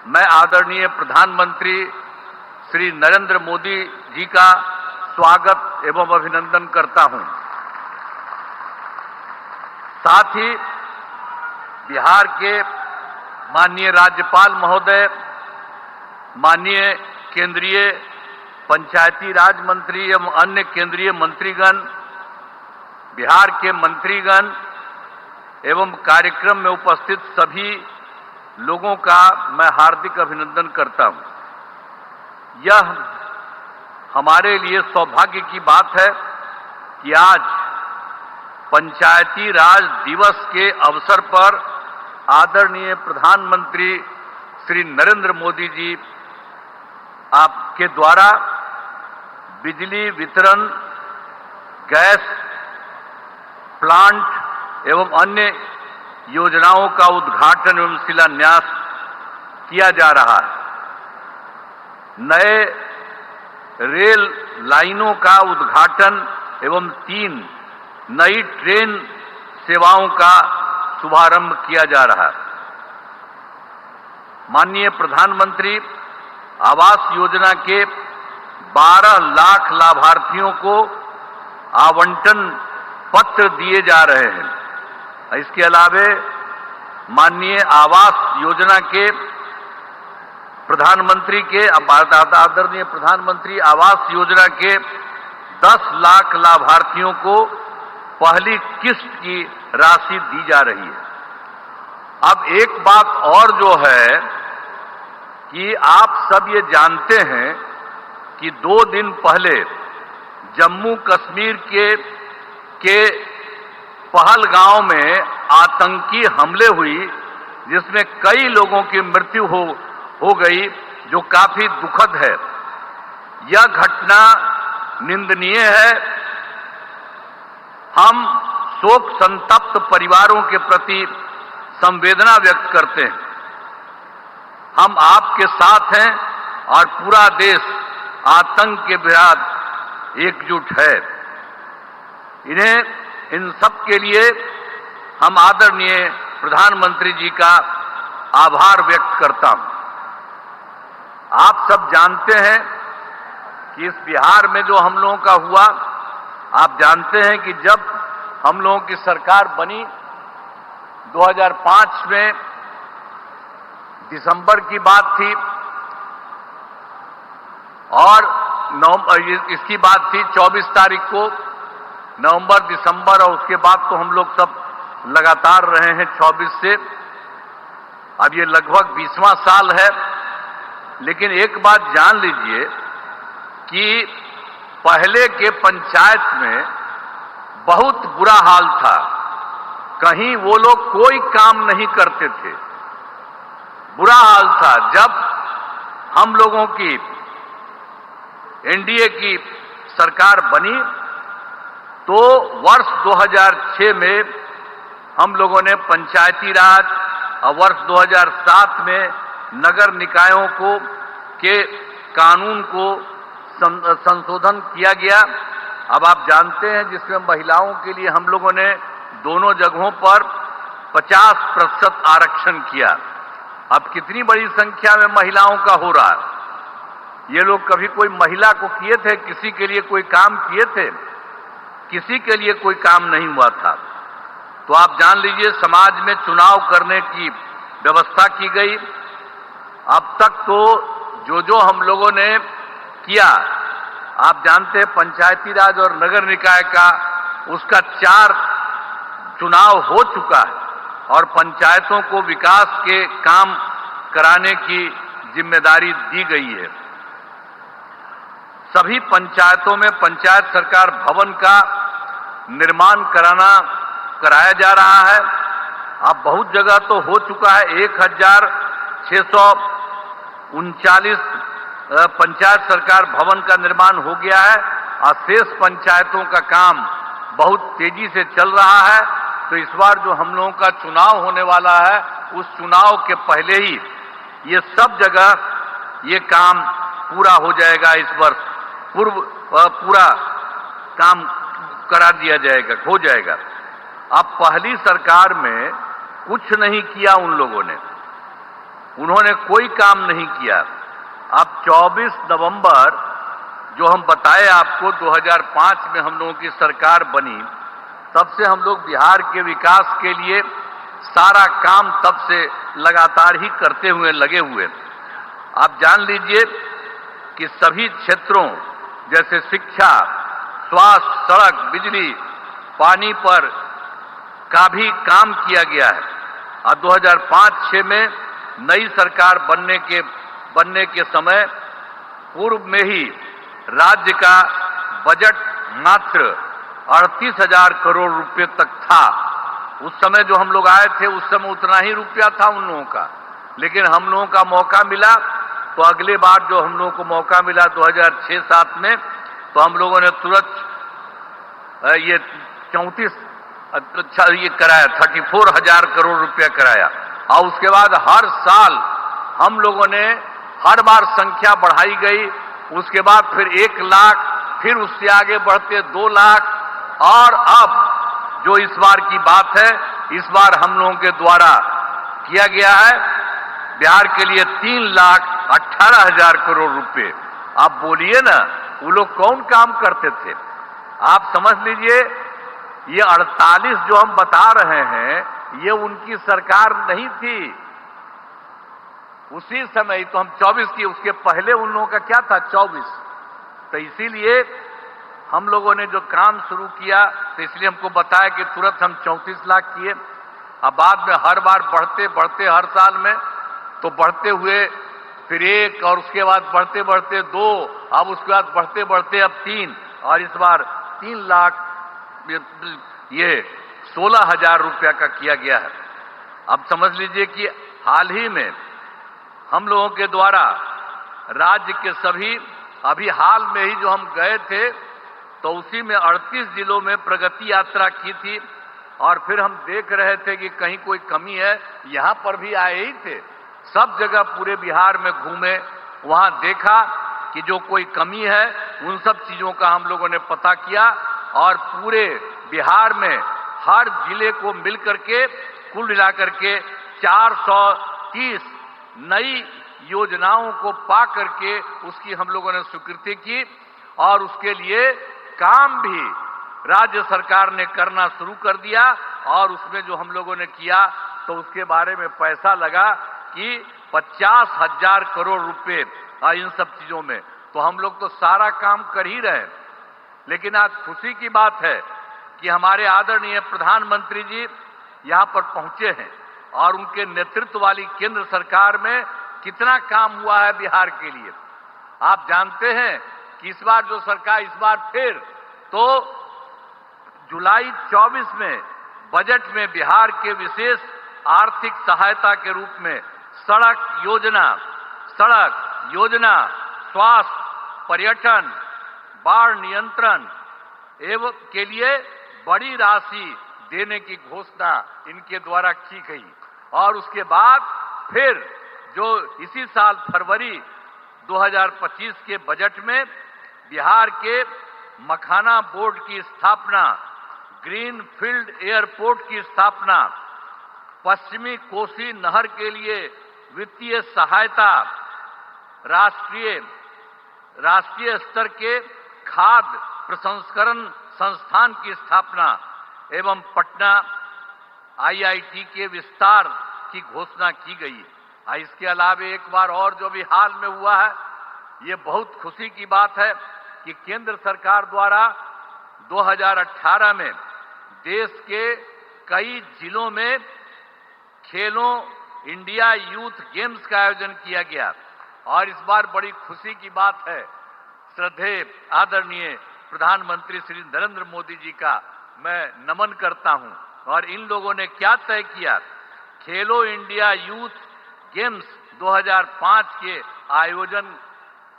मैं आदरणीय प्रधानमंत्री श्री नरेंद्र मोदी जी का स्वागत एवं अभिनंदन करता हूं। साथ ही बिहार के माननीय राज्यपाल महोदय, माननीय केंद्रीय पंचायती राज मंत्री एवं अन्य केंद्रीय मंत्रीगण, बिहार के मंत्रीगण एवं कार्यक्रम में उपस्थित सभी लोगों का मैं हार्दिक अभिनंदन करता हूं। यह हमारे लिए सौभाग्य की बात है कि आज पंचायती राज दिवस के अवसर पर आदरणीय प्रधानमंत्री श्री नरेंद्र मोदी जी आपके द्वारा बिजली वितरण, गैस प्लांट एवं अन्य योजनाओं का उद्घाटन एवं शिलान्यास किया जा रहा है। नए रेल लाइनों का उद्घाटन एवं 3 नई ट्रेन सेवाओं का शुभारंभ किया जा रहा है। माननीय प्रधानमंत्री आवास योजना के 12 लाख लाभार्थियों को आवंटन पत्र दिए जा रहे हैं। इसके अलावे माननीय आवास योजना के प्रधानमंत्री के आदरणीय प्रधानमंत्री आवास योजना के 10 लाख लाभार्थियों को पहली किस्त की राशि दी जा रही है। अब एक बात और जो है कि आप सब ये जानते हैं कि 2 दिन पहले जम्मू कश्मीर के पहलगांव में आतंकी हमले हुई, जिसमें कई लोगों की मृत्यु हो गई, जो काफी दुखद है। यह घटना निंदनीय है। हम शोक संतप्त परिवारों के प्रति संवेदना व्यक्त करते हैं। हम आपके साथ हैं और पूरा देश आतंक के विरुद्ध एकजुट है। इन सब के लिए हम आदरणीय प्रधानमंत्री जी का आभार व्यक्त करता हूं। आप सब जानते हैं कि इस बिहार में जो हम लोगों का हुआ, आप जानते हैं कि जब हम लोगों की सरकार बनी 2005 में दिसंबर की बात थी और इसकी बात थी 24 तारीख को, नवंबर, दिसंबर, और उसके बाद तो हम लोग सब लगातार रहे हैं 24 से। अब ये लगभग 20वां साल है। लेकिन एक बात जान लीजिए कि पहले के पंचायत में बहुत बुरा हाल था। कहीं वो लोग कोई काम नहीं करते थे, बुरा हाल था। जब हम लोगों की एनडीए की सरकार बनी तो वर्ष 2006 में हम लोगों ने पंचायती राज और वर्ष 2007 में नगर निकायों के कानून को संशोधन किया गया। अब आप जानते हैं जिसमें महिलाओं के लिए हम लोगों ने दोनों जगहों पर 50% आरक्षण किया। अब कितनी बड़ी संख्या में महिलाओं का हो रहा है। ये लोग कभी कोई महिला को किए थे, किसी के लिए कोई काम किए थे? किसी के लिए कोई काम नहीं हुआ था। तो आप जान लीजिए समाज में चुनाव करने की व्यवस्था की गई। अब तक तो जो हम लोगों ने किया, आप जानते हैं पंचायती राज और नगर निकाय का उसका 4 चुनाव हो चुका है और पंचायतों को विकास के काम कराने की जिम्मेदारी दी गई है। सभी पंचायतों में पंचायत सरकार भवन का निर्माण कराया जा रहा है। अब बहुत जगह तो हो चुका है। 1639 पंचायत सरकार भवन का निर्माण हो गया है और शेष पंचायतों का काम बहुत तेजी से चल रहा है। तो इस बार जो हम लोगों का चुनाव होने वाला है, उस चुनाव के पहले ही ये सब जगह ये काम पूरा हो जाएगा। इस वर्ष पूरा काम करा दिया जाएगा, हो जाएगा। अब पहली सरकार में कुछ नहीं किया उन लोगों ने। उन्होंने कोई काम नहीं किया। अब 24 नवंबर जो हम बताए आपको 2005 में हम लोगों की सरकार बनी, तब से हम लोग बिहार के विकास के लिए सारा काम तब से लगातार ही करते हुए लगे हुए। आप जान लीजिए कि सभी क्षेत्रों जैसे शिक्षा, स्वास्थ्य, सड़क, बिजली, पानी पर का भी काम किया गया है। और 2005-06 में नई सरकार बनने के समय पूर्व में ही राज्य का बजट मात्र 38,000 करोड़ रुपए तक था। उस समय जो हम लोग आए थे उस समय उतना ही रुपया था उन लोगों का, लेकिन हम लोगों का मौका मिला तो अगले बार जो हम लोगों को मौका मिला 2006-07 में, तो हम लोगों ने तुरंत ये 34,000 करोड़ रुपया कराया। और उसके बाद हर साल हम लोगों ने हर बार संख्या बढ़ाई गई। उसके बाद फिर 1 लाख, फिर उससे आगे बढ़ते 2 लाख, और अब जो इस बार की बात है, इस बार हम लोगों के द्वारा किया गया है बिहार के लिए 3,18,000 करोड़ रुपए। आप बोलिए ना, वो लोग कौन काम करते थे? आप समझ लीजिए, ये 48 जो हम बता रहे हैं, ये उनकी सरकार नहीं थी उसी समय। तो हम 24 की, उसके पहले उन लोगों का क्या था 24। तो इसीलिए हम लोगों ने जो काम शुरू किया, तो इसलिए हमको बताया कि तुरंत हम 34 लाख किए। अब बाद में हर बार बढ़ते बढ़ते हर साल में तो बढ़ते हुए फिर 1, और उसके बाद बढ़ते बढ़ते 2, अब उसके बाद बढ़ते बढ़ते अब 3, और इस बार 3 लाख ये 16,000 रुपया का किया गया है। अब समझ लीजिए कि हाल ही में हम लोगों के द्वारा राज्य के सभी, अभी हाल में ही जो हम गए थे तो उसी में 38 जिलों में प्रगति यात्रा की थी, और फिर हम देख रहे थे कि कहीं कोई कमी है। यहां पर भी आए ही थे, सब जगह पूरे बिहार में घूमे, वहां देखा कि जो कोई कमी है उन सब चीजों का हम लोगों ने पता किया, और पूरे बिहार में हर जिले को मिलकर के कुल मिलाकर के 430 नई योजनाओं को पा करके उसकी हम लोगों ने स्वीकृति की, और उसके लिए काम भी राज्य सरकार ने करना शुरू कर दिया। और उसमें जो हम लोगों ने किया तो उसके बारे में पैसा लगा कि 50,000 करोड़ रुपए इन सब चीजों में। तो हम लोग तो सारा काम कर ही रहे। लेकिन आज खुशी की बात है कि हमारे आदरणीय प्रधानमंत्री जी यहां पर पहुंचे हैं, और उनके नेतृत्व वाली केंद्र सरकार में कितना काम हुआ है बिहार के लिए। आप जानते हैं कि इस बार जो सरकार, इस बार फिर तो जुलाई 24 में बजट में बिहार के विशेष आर्थिक सहायता के रूप में सड़क योजना, स्वास्थ्य, पर्यटन, बाढ़ नियंत्रण एवं के लिए बड़ी राशि देने की घोषणा इनके द्वारा की गई। और उसके बाद फिर जो इसी साल फरवरी 2025 के बजट में बिहार के मखाना बोर्ड की स्थापना, ग्रीन फील्ड एयरपोर्ट की स्थापना, पश्चिमी कोसी नहर के लिए वित्तीय सहायता, राष्ट्रीय स्तर के खाद्य प्रसंस्करण संस्थान की स्थापना एवं पटना IIT के विस्तार की घोषणा की गई। इसके अलावा एक बार और जो भी हाल में हुआ है, ये बहुत खुशी की बात है कि केंद्र सरकार द्वारा 2018 में देश के कई जिलों में खेलो इंडिया यूथ गेम्स का आयोजन किया गया। और इस बार बड़ी खुशी की बात है, श्रद्धेय आदरणीय प्रधानमंत्री श्री नरेंद्र मोदी जी का मैं नमन करता हूं। और इन लोगों ने क्या तय किया, खेलो इंडिया यूथ गेम्स 2005 के आयोजन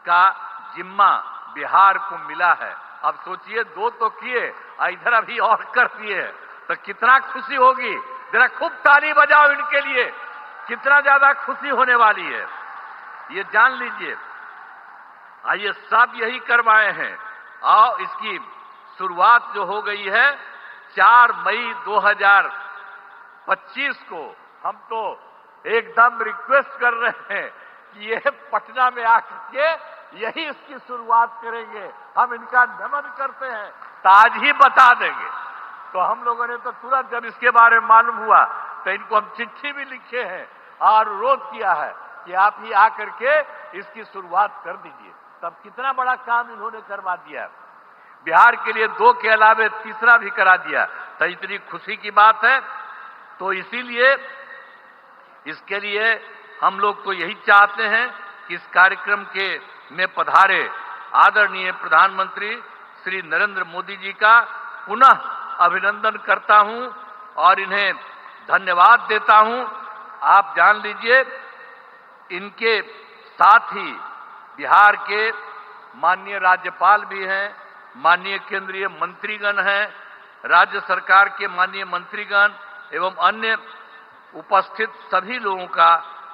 का जिम्मा बिहार को मिला है। अब सोचिए, 2 तो किए, इधर अभी और कर दिए, तो कितना खुशी होगी। जरा खूब ताली बजाओ इनके लिए, कितना ज्यादा खुशी होने वाली है, ये जान लीजिए। ये सब यही करवाए हैं। और इसकी शुरुआत जो हो गई है 4 मई 2025 को, हम तो एकदम रिक्वेस्ट कर रहे हैं कि ये पटना में आकर के यही इसकी शुरुआत करेंगे, हम इनका नमन करते हैं, तो आज ही बता देंगे। तो हम लोगों ने तो तुरंत जब इसके बारे में मालूम हुआ तो इनको हम चिट्ठी भी लिखे हैं और अनुरोध किया है कि आप ही आकर के इसकी शुरुआत कर दीजिए। तब कितना बड़ा काम इन्होंने करवा दिया, बिहार के लिए 2 के अलावे तीसरा भी करा दिया, तो इतनी खुशी की बात है। तो इसीलिए इसके लिए हम लोग तो यही चाहते हैं कि इस कार्यक्रम के में पधारे आदरणीय प्रधानमंत्री श्री नरेंद्र मोदी जी का पुनः अभिनंदन करता हूं और इन्हें धन्यवाद देता हूं। आप जान लीजिए, इनके साथ ही बिहार के माननीय राज्यपाल भी हैं, माननीय केंद्रीय मंत्रीगण हैं, राज्य सरकार के माननीय मंत्रीगण एवं अन्य उपस्थित सभी लोगों का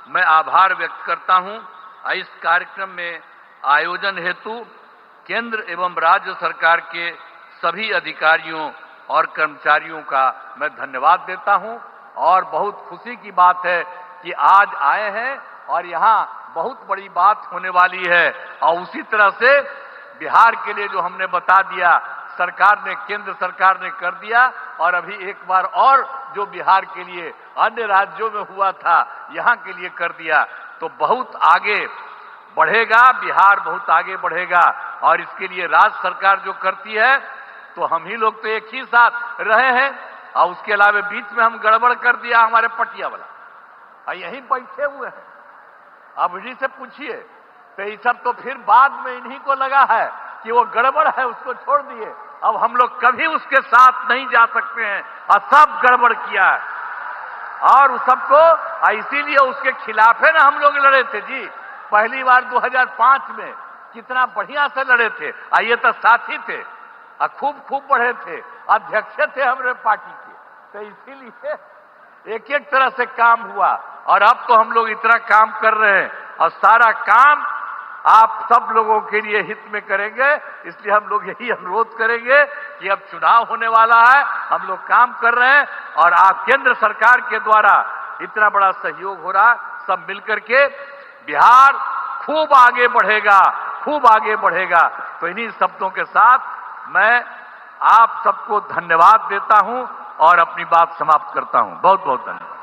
मैं आभार व्यक्त करता हूं। इस कार्यक्रम में आयोजन हेतु केंद्र एवं राज्य सरकार के सभी अधिकारियों और कर्मचारियों का मैं धन्यवाद देता हूं। और बहुत खुशी की बात है कि आज आए हैं और यहां बहुत बड़ी बात होने वाली है। और उसी तरह से बिहार के लिए जो हमने बता दिया, सरकार ने, केंद्र सरकार ने कर दिया, और अभी एक बार और जो बिहार के लिए अन्य राज्यों में हुआ था यहां के लिए कर दिया, तो बहुत आगे बढ़ेगा, बिहार बहुत आगे बढ़ेगा। और इसके लिए राज्य सरकार जो करती है, तो हम ही लोग तो एक ही साथ रहे हैं, और उसके अलावा बीच में हम गड़बड़ कर दिया हमारे पटिया वाला, और यहीं बैठे हुए हैं। अब इन्हीं से पूछिए, तो ये सब तो फिर बाद में इन्हीं को लगा है कि वो गड़बड़ है, उसको छोड़ दिए। अब हम लोग कभी उसके साथ नहीं जा सकते हैं, और सब गड़बड़ किया है, और उस सबको इसीलिए उसके खिलाफ है ना हम लोग लड़े थे जी। पहली बार 2005 में कितना बढ़िया से लड़े थे, ये तो साथी थे, खूब बढ़े थे, अध्यक्ष थे हमारे पार्टी के, तो इसीलिए एक एक तरह से काम हुआ। और अब तो हम लोग इतना काम कर रहे हैं, और सारा काम आप सब लोगों के लिए हित में करेंगे। इसलिए हम लोग यही अनुरोध करेंगे कि अब चुनाव होने वाला है, हम लोग काम कर रहे हैं, और आप केंद्र सरकार के द्वारा इतना बड़ा सहयोग हो रहा, सब मिलकर के बिहार खूब आगे बढ़ेगा, खूब आगे बढ़ेगा। तो इन्हीं शब्दों के साथ मैं आप सबको धन्यवाद देता हूं और अपनी बात समाप्त करता हूं। बहुत बहुत धन्यवाद।